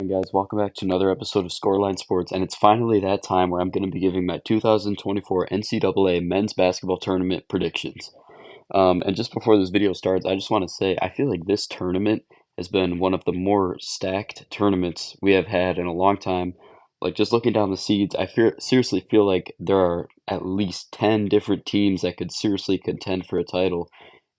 Guys? Welcome back to another episode of Scoreline Sports, and it's finally that time where I'm going to be giving my 2024 NCAA men's basketball tournament predictions. And just before this video starts, I just want to say I feel like this tournament has been one of the more stacked tournaments we have had in a long time. Like just looking down the seeds, seriously feel like there are at least 10 different teams that could seriously contend for a title.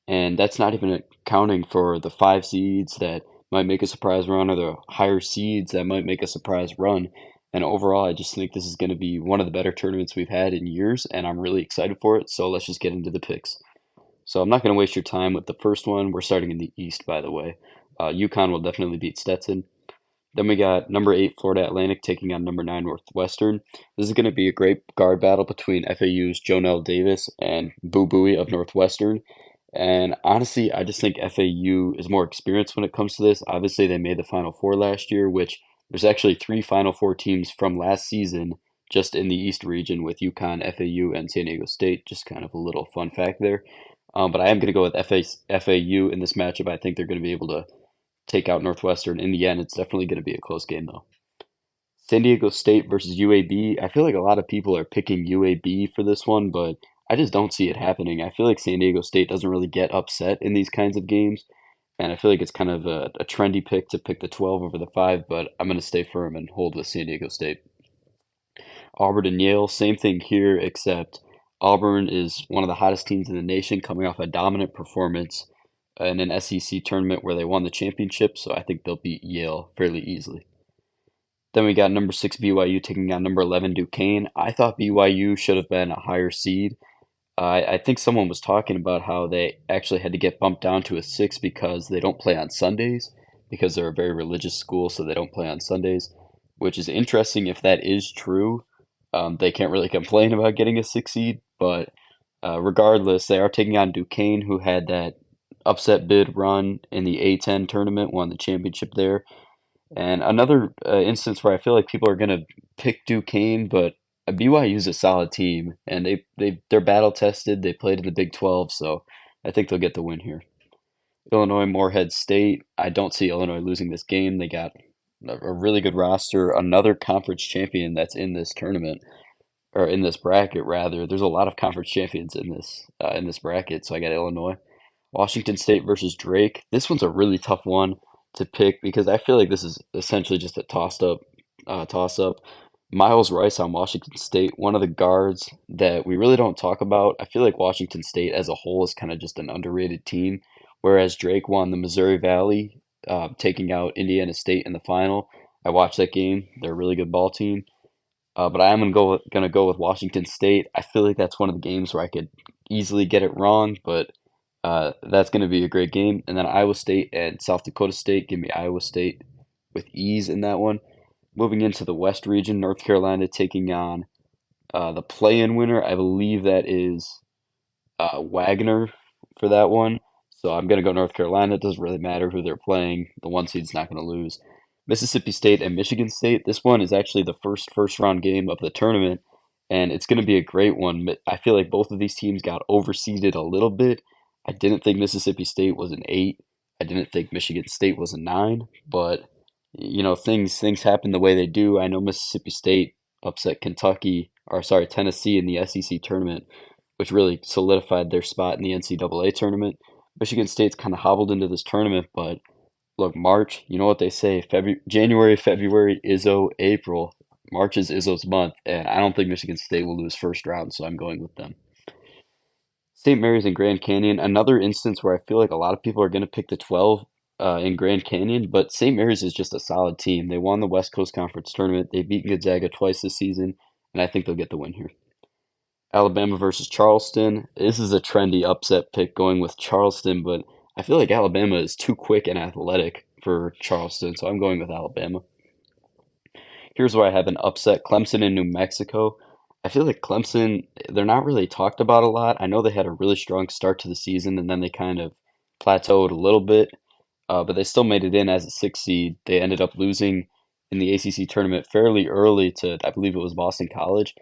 And that's not even accounting for the five seeds that might make a surprise run or the higher seeds that might make a surprise run. And overall, I just think this is going to be one of the better tournaments we've had in years, and I'm really excited for it. So let's just get into the picks. So I'm not going to waste your time with the first one. We're starting in the East, by the way. UConn will definitely beat Stetson. Then we got number 8 Florida Atlantic taking on number 9 Northwestern. This is going to be a great guard battle between FAU's Jonell Davis and Boo Buie of Northwestern. And honestly, I just think FAU is more experienced when it comes to this. Obviously, they made the Final Four last year, which there's actually three Final Four teams from last season just in the East region with UConn, FAU, and San Diego State. Just kind of a little fun fact there. But I am going to go with FAU in this matchup. I think they're going to be able to take out Northwestern. In the end, it's definitely going to be a close game, though. San Diego State versus UAB. I feel like a lot of people are picking UAB for this one, but I just don't see it happening. I feel like San Diego State doesn't really get upset in these kinds of games, and I feel like it's kind of a trendy pick to pick the 12 over the 5, but I'm going to stay firm and hold with San Diego State. Auburn and Yale, same thing here, except Auburn is one of the hottest teams in the nation coming off a dominant performance in an SEC tournament where they won the championship, so I think they'll beat Yale fairly easily. Then we got number 6 BYU taking on number 11 Duquesne. I thought BYU should have been a higher seed. I think someone was talking about how they actually had to get bumped down to a 6 because they don't play on Sundays, because they're a very religious school, so they don't play on Sundays, which is interesting if that is true. They can't really complain about getting a 6 seed, but regardless, they are taking on Duquesne, who had that upset bid run in the A10 tournament, won the championship there. And another instance where I feel like people are going to pick Duquesne, but BYU is a solid team, and they're battle tested. They played in the Big 12, so I think they'll get the win here. Illinois Morehead State. I don't see Illinois losing this game. They got a really good roster, another conference champion that's in this tournament or in this bracket rather. There's a lot of conference champions in this bracket, so I got Illinois. Washington State versus Drake. This one's a really tough one to pick because I feel like this is essentially just a toss up. Miles Rice on Washington State, one of the guards that we really don't talk about. I feel like Washington State as a whole is kind of just an underrated team, whereas Drake won the Missouri Valley, taking out Indiana State in the final. I watched that game. They're a really good ball team. But I am gonna go with Washington State. I feel like that's one of the games where I could easily get it wrong, but that's gonna be a great game. And then Iowa State and South Dakota State. Give me Iowa State with ease in that one. Moving into the West region, North Carolina taking on the play-in winner. I believe that is Wagner for that one. So I'm gonna go North Carolina. It doesn't really matter who they're playing. The one seed's not gonna lose. Mississippi State and Michigan State. This one is actually the first round game of the tournament, and it's going to be a great one. I feel like both of these teams got overseeded a little bit. I didn't think Mississippi State was an 8. I didn't think Michigan State was a 9, but things happen the way they do. I know Mississippi State upset Tennessee in the SEC tournament, which really solidified their spot in the NCAA tournament. Michigan State's kind of hobbled into this tournament, but look, March, you know what they say, January, February, Izzo, April. March is Izzo's month, and I don't think Michigan State will lose first round, so I'm going with them. St. Mary's and Grand Canyon, another instance where I feel like a lot of people are going to pick the 12 in Grand Canyon, but St. Mary's is just a solid team. They won the West Coast Conference tournament. They beat Gonzaga twice this season, and I think they'll get the win here. Alabama versus Charleston. This is a trendy upset pick going with Charleston, but I feel like Alabama is too quick and athletic for Charleston, so I'm going with Alabama. Here's where I have an upset, Clemson and New Mexico. I feel like Clemson, they're not really talked about a lot. I know they had a really strong start to the season, and then they kind of plateaued a little bit, but they still made it in as a 6 seed. They ended up losing in the ACC tournament fairly early to, I believe it was Boston College.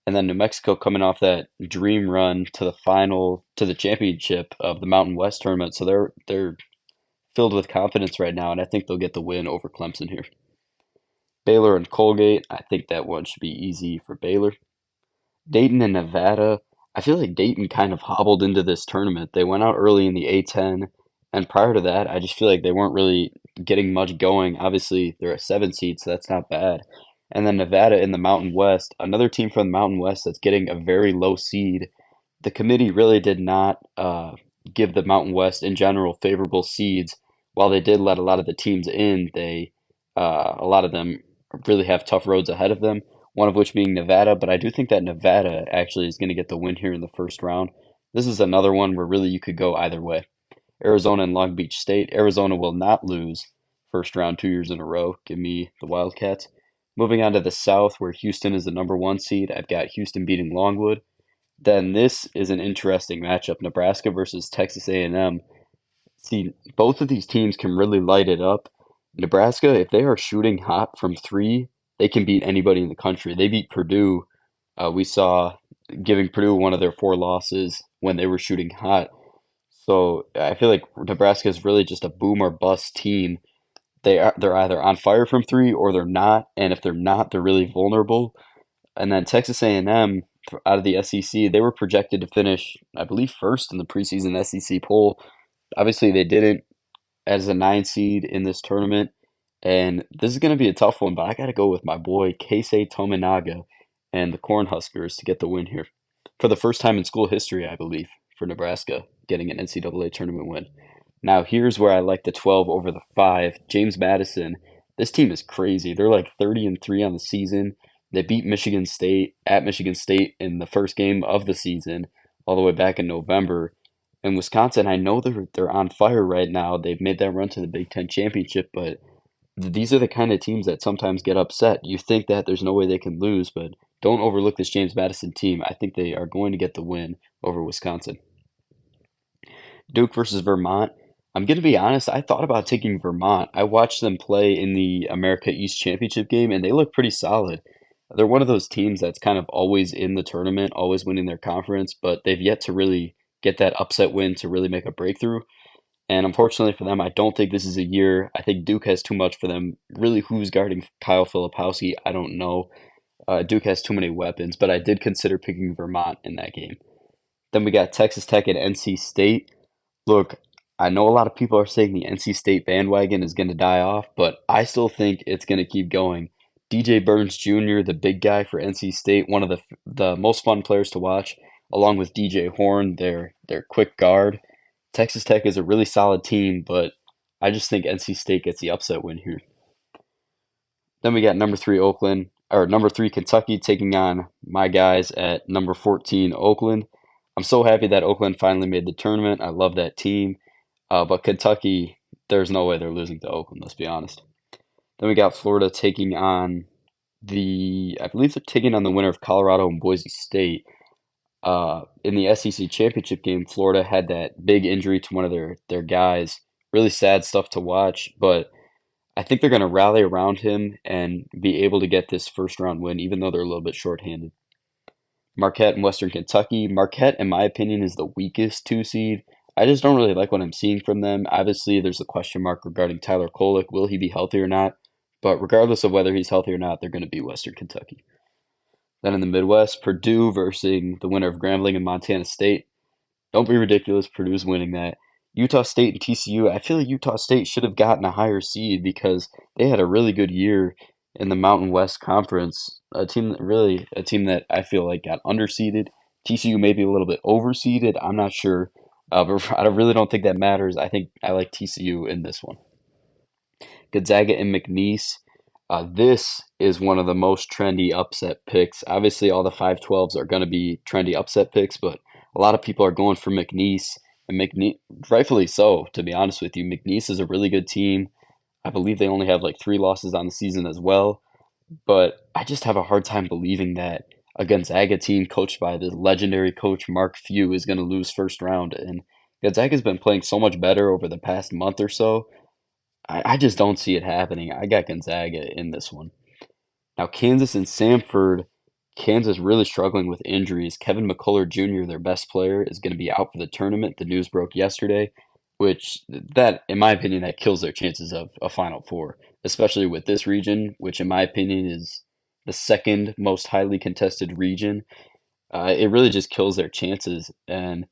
And then New Mexico coming off that dream run to the final, to the championship of the Mountain West tournament. So they're filled with confidence right now, and I think they'll get the win over Clemson here. Baylor and Colgate, I think that one should be easy for Baylor. Dayton and Nevada, I feel like Dayton kind of hobbled into this tournament. They went out early in the A10, and prior to that, I just feel like they weren't really getting much going. Obviously, they're a 7 seed, so that's not bad. And then Nevada in the Mountain West, another team from the Mountain West that's getting a very low seed. The committee really did not give the Mountain West in general favorable seeds. While they did let a lot of the teams in, a lot of them really have tough roads ahead of them, one of which being Nevada, but I do think that Nevada actually is going to get the win here in the first round. This is another one where really you could go either way. Arizona and Long Beach State. Arizona will not lose first round 2 years in a row. Give me the Wildcats. Moving on to the South, where Houston is the number 1 seed. I've got Houston beating Longwood. Then this is an interesting matchup: Nebraska versus Texas A&M. See, both of these teams can really light it up. Nebraska, if they are shooting hot from three, they can beat anybody in the country. They beat Purdue. We saw giving Purdue one of their 4 losses when they were shooting hot. So I feel like Nebraska is really just a boom or bust team. They're either on fire from three or they're not, and if they're not, they're really vulnerable. And then Texas A&M out of the SEC, they were projected to finish, I believe, first in the preseason SEC poll. Obviously, they didn't as a 9 seed in this tournament. And this is going to be a tough one, but I got to go with my boy Keisei Tominaga and the Cornhuskers to get the win here. For the first time in school history, I believe, for Nebraska, getting an NCAA tournament win. Now, here's where I like the 12 over the 5. James Madison, this team is crazy. They're like 30-3 on the season. They beat Michigan State at Michigan State in the first game of the season, all the way back in November. And Wisconsin, I know they're on fire right now. They've made that run to the Big Ten championship, but these are the kind of teams that sometimes get upset. You think that there's no way they can lose, but don't overlook this James Madison team. I think they are going to get the win over Wisconsin. Duke versus Vermont. I'm going to be honest, I thought about taking Vermont. I watched them play in the America East Championship game, and they look pretty solid. They're one of those teams that's kind of always in the tournament, always winning their conference, but they've yet to really get that upset win to really make a breakthrough. And unfortunately for them, I don't think this is a year. I think Duke has too much for them. Really, who's guarding Kyle Filipowski? I don't know. Duke has too many weapons, but I did consider picking Vermont in that game. Then we got Texas Tech and NC State. Look, I know a lot of people are saying the NC State bandwagon is going to die off, but I still think it's going to keep going. DJ Burns Jr., the big guy for NC State, one of the most fun players to watch, along with DJ Horn, their quick guard. Texas Tech is a really solid team, but I just think NC State gets the upset win here. Then we got number 3 Kentucky taking on my guys at number 14 Oakland. I'm so happy that Oakland finally made the tournament. I love that team. But Kentucky, there's no way they're losing to Oakland, let's be honest. Then we got Florida taking on I believe they're taking on the winner of Colorado and Boise State. In the SEC championship game, Florida had that big injury to one of their guys. Really sad stuff to watch, but I think they're going to rally around him and be able to get this first round win, even though they're a little bit shorthanded. Marquette and Western Kentucky. Marquette, in my opinion, is the weakest 2 seed. I just don't really like what I'm seeing from them. Obviously, there's a question mark regarding Tyler Kolek. Will he be healthy or not? But regardless of whether he's healthy or not, they're going to be Western Kentucky. Then in the Midwest, Purdue versus the winner of Grambling and Montana State. Don't be ridiculous. Purdue's winning that. Utah State and TCU. I feel like Utah State should have gotten a higher seed because they had a really good year in the Mountain West Conference. A team that I feel like got underseeded. TCU maybe a little bit overseeded. I'm not sure, but I really don't think that matters. I think I like TCU in this one. Gonzaga and McNeese. This is one of the most trendy upset picks. Obviously, all the 512s are going to be trendy upset picks, but a lot of people are going for McNeese, and McNeese, rightfully so, to be honest with you. McNeese is a really good team. I believe they only have like 3 losses on the season as well, but I just have a hard time believing that a Gonzaga team coached by the legendary coach Mark Few is going to lose first round. And Gonzaga's been playing so much better over the past month or so. I just don't see it happening. I got Gonzaga in this one. Now, Kansas and Samford. Kansas really struggling with injuries. Kevin McCullough Jr., their best player, is going to be out for the tournament. The news broke yesterday. which that, in my opinion, that kills their chances of a Final Four, especially with this region, which in my opinion is the second most highly contested region. It really just kills their chances, and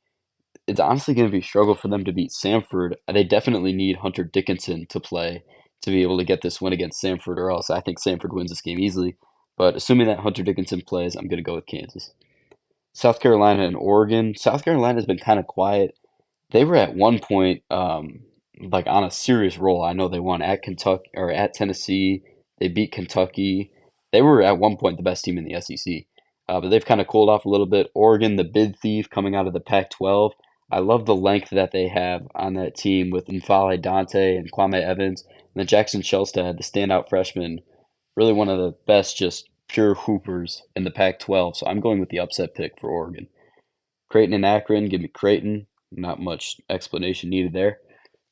it's honestly going to be a struggle for them to beat Samford. They definitely need Hunter Dickinson to play to be able to get this win against Samford, or else I think Samford wins this game easily. But assuming that Hunter Dickinson plays, I'm going to go with Kansas. South Carolina and Oregon. South Carolina's been kind of quiet. They were at one point like on a serious roll. I know they won at Kentucky or at Tennessee. They beat Kentucky. They were at one point the best team in the SEC. But they've kind of cooled off a little bit. Oregon, the bid thief coming out of the Pac-12. I love the length that they have on that team with N'Faly Dante and Kwame Evans. And then Jackson Shelstad, the standout freshman, really one of the best just pure hoopers in the Pac-12. So I'm going with the upset pick for Oregon. Creighton and Akron, give me Creighton. Not much explanation needed there.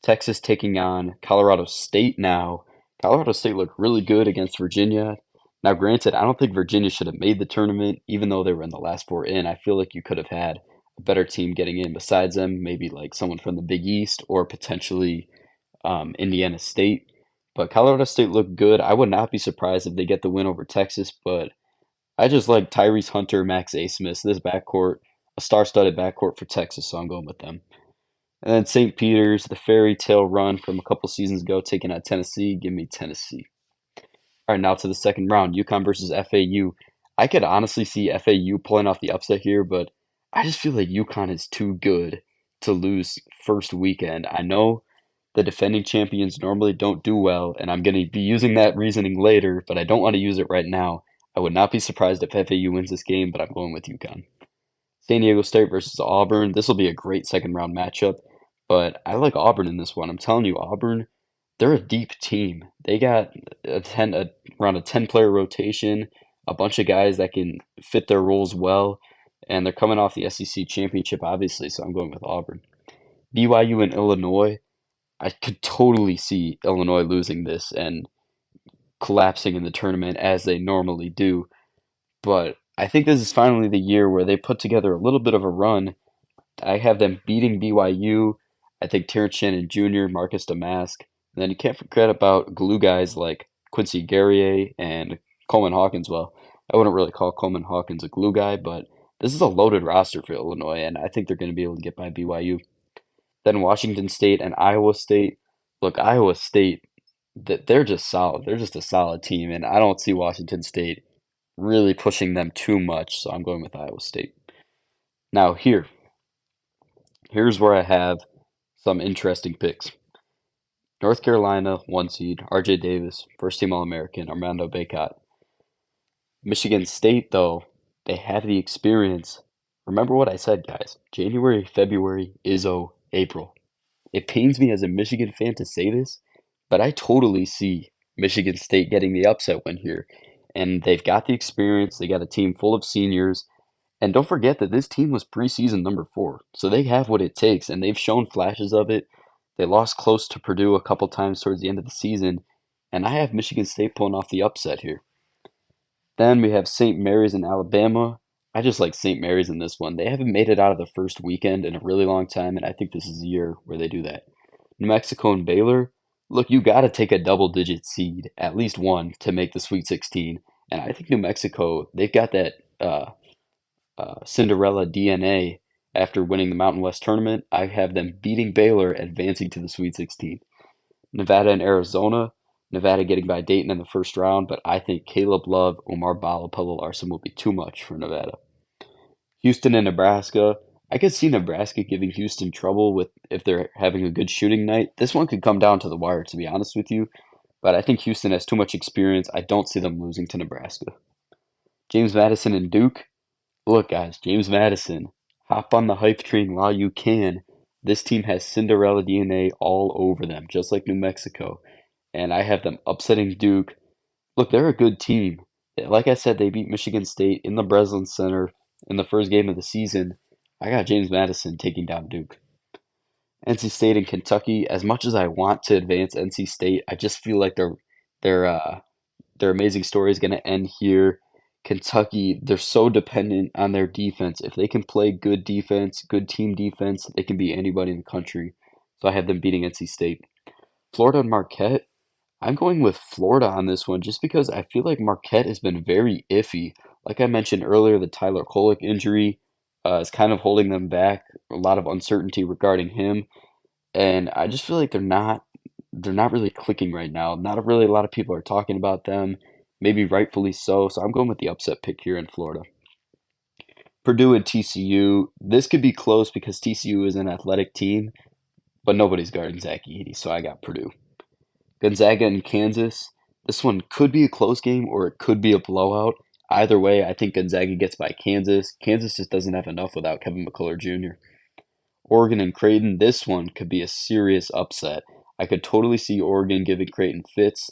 Texas taking on Colorado State now. Colorado State looked really good against Virginia. Now, granted, I don't think Virginia should have made the tournament, even though they were in the last four in. I feel like you could have had a better team getting in besides them, maybe like someone from the Big East or potentially Indiana State. But Colorado State looked good. I would not be surprised if they get the win over Texas, but I just like Tyrese Hunter, Max Asmus, this backcourt, a star-studded backcourt for Texas, so I'm going with them. And then St. Peter's, the fairy tale run from a couple seasons ago, taking out Tennessee. Give me Tennessee. All right, now to the second round, UConn versus FAU. I could honestly see FAU pulling off the upset here, but I just feel like UConn is too good to lose first weekend. I know the defending champions normally don't do well, and I'm going to be using that reasoning later, but I don't want to use it right now. I would not be surprised if FAU wins this game, but I'm going with UConn. San Diego State versus Auburn. This will be a great second round matchup, but I like Auburn in this one. I'm telling you, Auburn, they're a deep team. They got around a 10-player rotation, a bunch of guys that can fit their roles well, and they're coming off the SEC championship, obviously, so I'm going with Auburn. BYU and Illinois, I could totally see Illinois losing this and collapsing in the tournament as they normally do. But I think this is finally the year where they put together a little bit of a run. I have them beating BYU. I think Terrence Shannon Jr., Marcus Damask. And then you can't forget about glue guys like Quincy Guerrier and Coleman Hawkins. Well, I wouldn't really call Coleman Hawkins a glue guy, but this is a loaded roster for Illinois, and I think they're going to be able to get by BYU. Then Washington State and Iowa State. Look, Iowa State, they're just solid. They're just a solid team, and I don't see Washington State really pushing them too much, so I'm going with Iowa State. Now here's where I have some interesting picks. North Carolina, 1 seed, RJ Davis, first team All American, Armando Bacot. Michigan State, though, they have the experience. Remember what I said, guys. January, February, Izzo, April. It pains me as a Michigan fan to say this, but I totally see Michigan State getting the upset win here. And they've got the experience. They got a team full of seniors. And don't forget that this team was preseason number 4. So they have what it takes, and they've shown flashes of it. They lost close to Purdue a couple times towards the end of the season. And I have Michigan State pulling off the upset here. Then we have St. Mary's in Alabama. I just like St. Mary's in this one. They haven't made it out of the first weekend in a really long time, and I think this is the year where they do that. New Mexico and Baylor. Look, you got to take a double-digit seed, at least one, to make the Sweet 16. And I think New Mexico, they've got that Cinderella DNA after winning the Mountain West tournament. I have them beating Baylor, advancing to the Sweet 16. Nevada and Arizona. Nevada getting by Dayton in the first round, but I think Caleb Love, Omar Bala, Polo Larson will be too much for Nevada. Houston and Nebraska. I could see Nebraska giving Houston trouble with if they're having a good shooting night. This one could come down to the wire, to be honest with you, but I think Houston has too much experience. I don't see them losing to Nebraska. James Madison and Duke. Look, guys, James Madison, hop on the hype train while you can. This team has Cinderella DNA all over them, just like New Mexico. And I have them upsetting Duke. Look, they're a good team. Like I said, they beat Michigan State in the Breslin Center in the first game of the season. I got James Madison taking down Duke. NC State and Kentucky. As much as I want to advance NC State, I just feel like their their amazing story is going to end here. Kentucky, they're so dependent on their defense. If they can play good defense, good team defense, they can beat anybody in the country. So I have them beating NC State. Florida and Marquette. I'm going with Florida on this one just because I feel like Marquette has been very iffy. Like I mentioned earlier, the Tyler Kolek injury is kind of holding them back. A lot of uncertainty regarding him, and I just feel like they're not really clicking right now. Not really a lot of people are talking about them, maybe rightfully so. So I'm going with the upset pick here in Florida. Purdue and TCU. This could be close because TCU is an athletic team, but nobody's guarding Zach Edey, so I got Purdue. Gonzaga and Kansas. This one could be a close game or it could be a blowout. Either way, I think Gonzaga gets by Kansas. Kansas just doesn't have enough without Kevin McCullough Jr. Oregon and Creighton. This one could be a serious upset. I could totally see Oregon giving Creighton fits,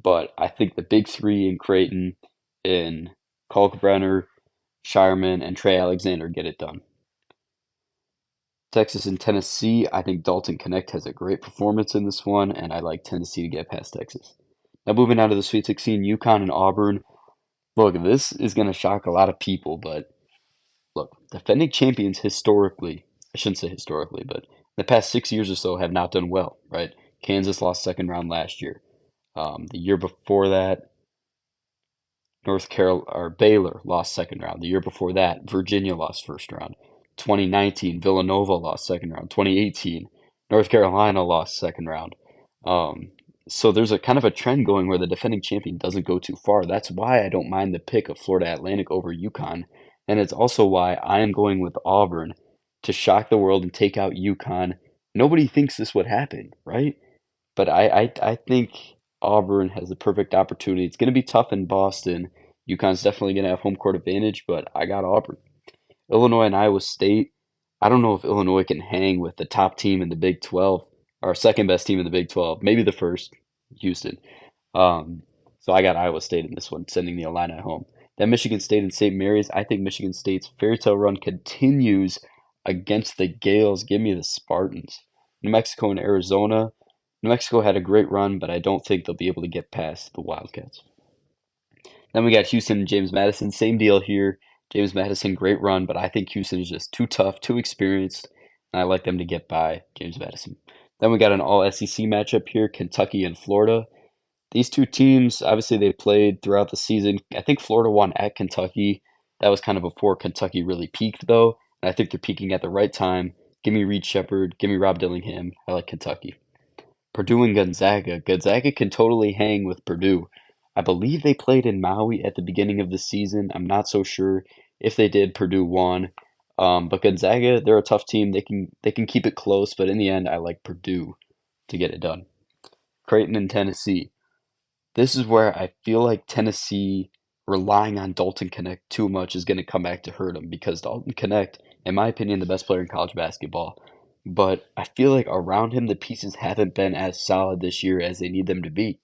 but I think the big three in Creighton in Kalkbrenner, Shireman, and Trey Alexander get it done. Texas and Tennessee, I think Dalton Connect has a great performance in this one, and I like Tennessee to get past Texas. Now moving on to the Sweet 16, UConn and Auburn. Look, this is going to shock a lot of people, but look, defending champions historically, I shouldn't say historically, but the past 6 years or so have not done well, right? Kansas lost second round last year. The year before that, North Carolina or Baylor lost second round. The year before that, Virginia lost first round. 2019, Villanova lost second round. 2018, North Carolina lost second round. Um, so there's a kind of a trend going where the defending champion doesn't go too far. That's why I don't mind the pick of Florida Atlantic over UConn, and it's also why I am going with Auburn to shock the world and take out UConn. Nobody thinks this would happen, right? But I think Auburn has the perfect opportunity. It's going to be tough in Boston. UConn's definitely going to have home court advantage, but I got Auburn. Illinois and Iowa State. I don't know if Illinois can hang with the top team in the Big 12, or second best team in the Big 12, maybe the first, Houston. Um, so I got Iowa State in this one, sending the Illini home. Then Michigan State and St. Mary's. I think Michigan State's fairy tale run continues against the Gales. Give me the Spartans. New Mexico and Arizona. New Mexico had a great run, but I don't think they'll be able to get past the Wildcats. Then we got Houston and James Madison. Same deal here. James Madison, great run, but I think Houston is just too tough, too experienced, and I like them to get by James Madison. Then we got an all SEC matchup here, Kentucky and Florida. These two teams, obviously, they played throughout the season. I think Florida won at Kentucky. That was kind of before Kentucky really peaked, though, and I think they're peaking at the right time. Give me Reed Shepard. Give me Rob Dillingham. I like Kentucky. Purdue and Gonzaga. Gonzaga can totally hang with Purdue. I believe they played in Maui at the beginning of the season. I'm not so sure if they did. Purdue won, but Gonzaga, they're a tough team. They can keep it close, but in the end, I like Purdue to get it done. Creighton and Tennessee. This is where I feel like Tennessee relying on Dalton Connect too much is going to come back to hurt them because Dalton Connect, in my opinion, the best player in college basketball. But I feel like around him, the pieces haven't been as solid this year as they need them to be.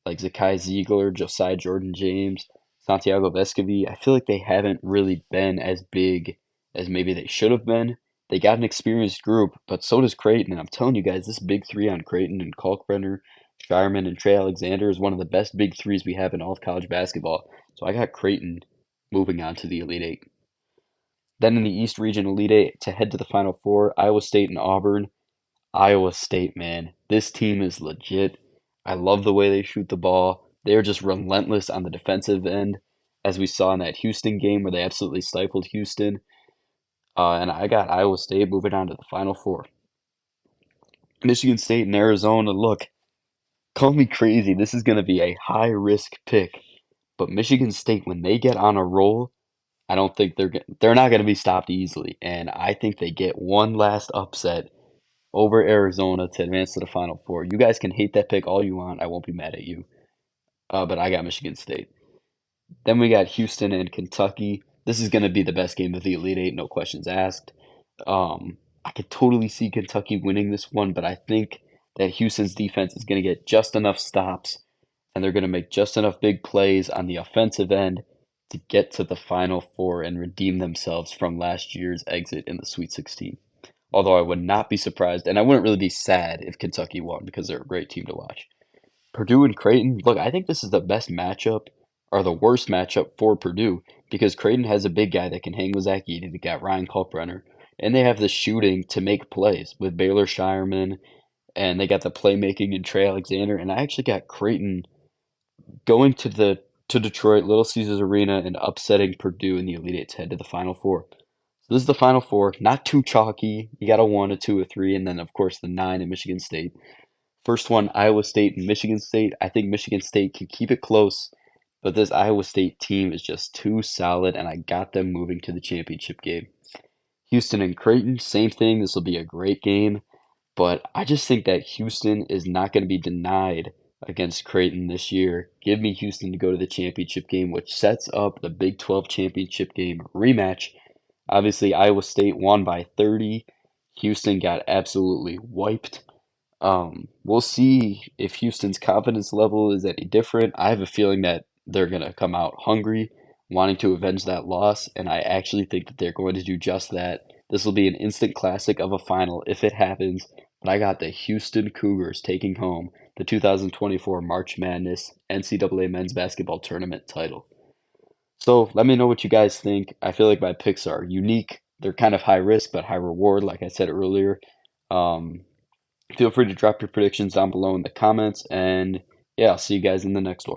Like Zakai Ziegler, Josiah Jordan James, Santiago Vescovi. I feel like they haven't really been as big as maybe they should have been. They got an experienced group, but so does Creighton. And I'm telling you guys, this big three on Creighton and Kalkbrenner, Shireman, and Trey Alexander is one of the best big threes we have in all of college basketball. So I got Creighton moving on to the Elite Eight. Then in the East Region Elite Eight to head to the Final Four, Iowa State and Auburn. Iowa State, man, this team is legit. I love the way they shoot the ball. They are just relentless on the defensive end, as we saw in that Houston game where they absolutely stifled Houston. And I got Iowa State moving on to the Final Four. Michigan State and Arizona. Look, call me crazy. This is going to be a high risk pick, but Michigan State, when they get on a roll, I don't think they're not going to be stopped easily. And I think they get one last upset over Arizona to advance to the Final Four. You guys can hate that pick all you want. I won't be mad at you. But I got Michigan State. Then we got Houston and Kentucky. This is going to be the best game of the Elite Eight, no questions asked. I could totally see Kentucky winning this one, but I think that Houston's defense is going to get just enough stops and they're going to make just enough big plays on the offensive end to get to the Final Four and redeem themselves from last year's exit in the Sweet 16. Although I would not be surprised, and I wouldn't really be sad if Kentucky won because they're a great team to watch. Purdue and Creighton, look, I think this is the best matchup, or the worst matchup for Purdue, because Creighton has a big guy that can hang with Zach Edey. They got Ryan Kalkbrenner. and they have the shooting to make plays with Baylor Shireman, and they got the playmaking in Trey Alexander, and I actually got Creighton going to Detroit, Little Caesars Arena, and upsetting Purdue in the Elite Eight's head to the Final Four. So this is the Final Four, not too chalky. You got a one, a two, a three, and then of course the nine in Michigan State. First one, Iowa State and Michigan State. I think Michigan State can keep it close, but this Iowa State team is just too solid, and I got them moving to the championship game. Houston and Creighton, same thing. This will be a great game. But I just think that Houston is not going to be denied against Creighton this year. Give me Houston to go to the championship game, which sets up the Big 12 championship game rematch. Obviously, Iowa State won by 30. Houston got absolutely wiped. We'll see if Houston's confidence level is any different. I have a feeling that they're going to come out hungry, wanting to avenge that loss, and I actually think that they're going to do just that. This will be an instant classic of a final if it happens, but I got the Houston Cougars taking home the 2024 March Madness NCAA men's basketball tournament title. So let me know what you guys think. I feel like my picks are unique. They're kind of high risk, but high reward, like I said earlier. Um, Feel free to drop your predictions down below in the comments, and yeah, I'll see you guys in the next one.